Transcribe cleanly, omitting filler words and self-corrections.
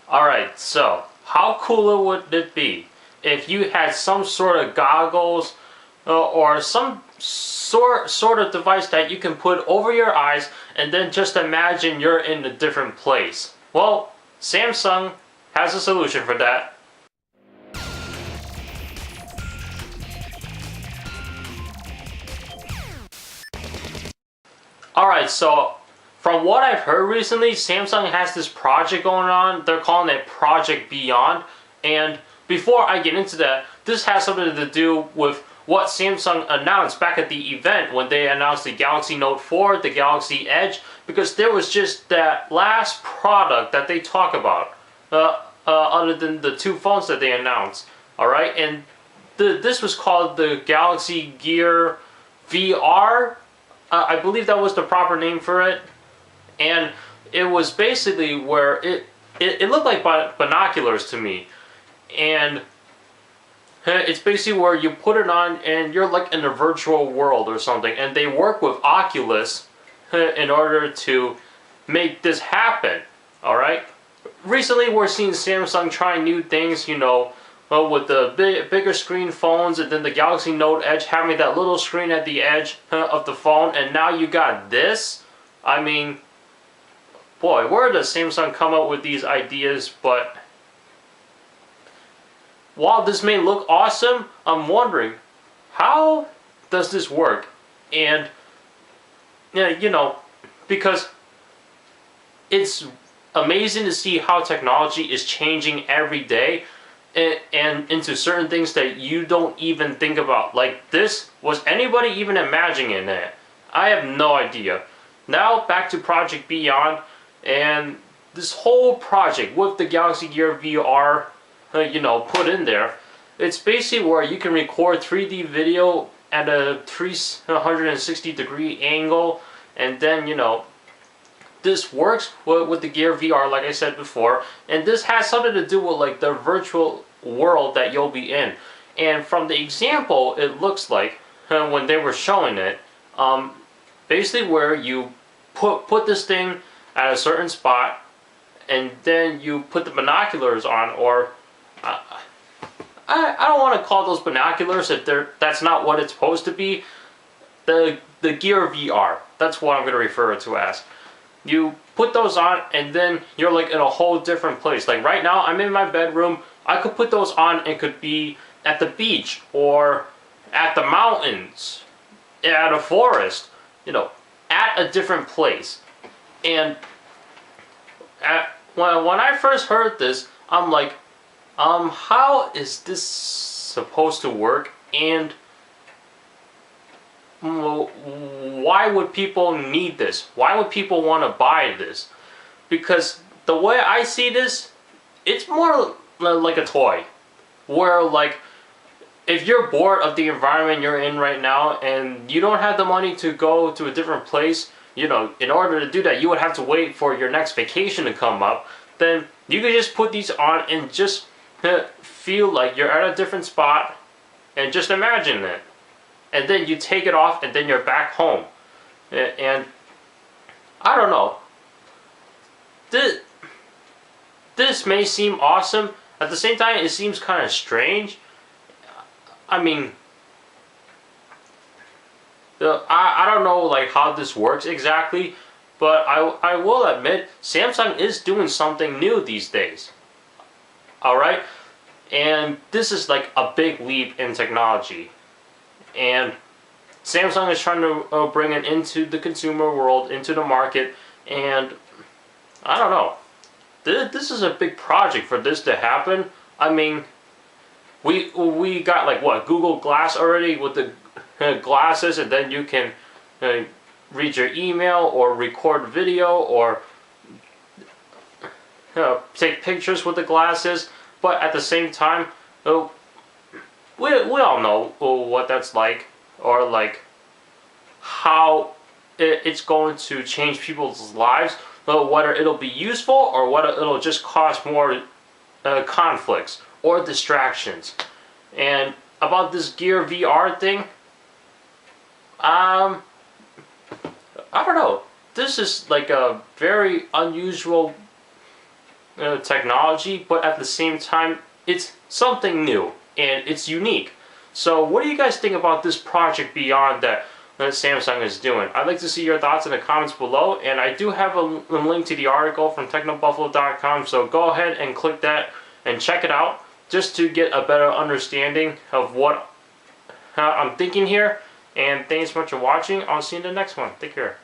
Alright, so how cool would it be if you had some sort of goggles or some sort of device that you can put over your eyes and then just imagine you're in a different place? Well, Samsung has a solution for that. Alright, so from what I've heard recently, Samsung has this project going on. They're calling it Project Beyond. And before I get into that, this has something to do with what Samsung announced back at the event when they announced the Galaxy Note 4, the Galaxy Edge, because there was just that last product that they talk about, other than the two phones that they announced. Alright, and this was called the Galaxy Gear VR. I believe that was the proper name for it. And it was basically where it looked like binoculars to me. And it's basically where you put it on and you're like in a virtual world or something. And they work with Oculus in order to make this happen. Alright? Recently we're seeing Samsung try new things, with the bigger screen phones, and then the Galaxy Note Edge having that little screen at the edge of the phone, and now you got this. I mean, boy, where does Samsung come up with these ideas? But while this may look awesome, I'm wondering, how does this work? And because it's amazing to see how technology is changing every day, and into certain things that you don't even think about. Like this, was anybody even imagining it? I have no idea. Now back to Project Beyond, and this whole project with the Galaxy Gear VR, put in there. It's basically where you can record 3D video at a 360-degree angle, and then this works with the Gear VR, like I said before, and this has something to do with like the virtual world that you'll be in. And from the example, it looks like when they were showing it, basically where you put this thing at a certain spot, and then you put the binoculars on, or I don't want to call those binoculars if that's not what it's supposed to be. The Gear VR, that's what I'm going to refer to as. You put those on and then you're like in a whole different place. Like right now I'm in my bedroom. I could put those on and could be at the beach or at the mountains, at a forest, at a different place. And when I first heard this, I'm like, how is this supposed to work? And why would people need this? Why would people want to buy this? Because the way I see this, it's more like a toy. Where like, if you're bored of the environment you're in right now and you don't have the money to go to a different place, in order to do that you would have to wait for your next vacation to come up, then you could just put these on and just feel like you're at a different spot and just imagine it. And then you take it off and then you're back home. And I don't know. This may seem awesome. At the same time, it seems kind of strange. I mean, I don't know like how this works exactly, but I will admit Samsung is doing something new these days. Alright? And this is like a big leap in technology. And Samsung is trying to bring it into the consumer world, into the market, and I don't know. This is a big project for this to happen. I mean, we got like what, Google Glass already with the glasses, and then you can read your email or record video or take pictures with the glasses. But at the same time, we all know what that's like, or like how it's going to change people's lives, whether it'll be useful or whether it'll just cause more conflicts or distractions. And about this Gear VR thing, I don't know. This is like a very unusual technology, but at the same time, it's something new and it's unique. So what do you guys think about this project Beyond that Samsung is doing? I'd like to see your thoughts in the comments below, and I do have a link to the article from technobuffalo.com, so go ahead and click that and check it out just to get a better understanding of what I'm thinking here. And thanks so much for watching. I'll see you in the next one. Take care.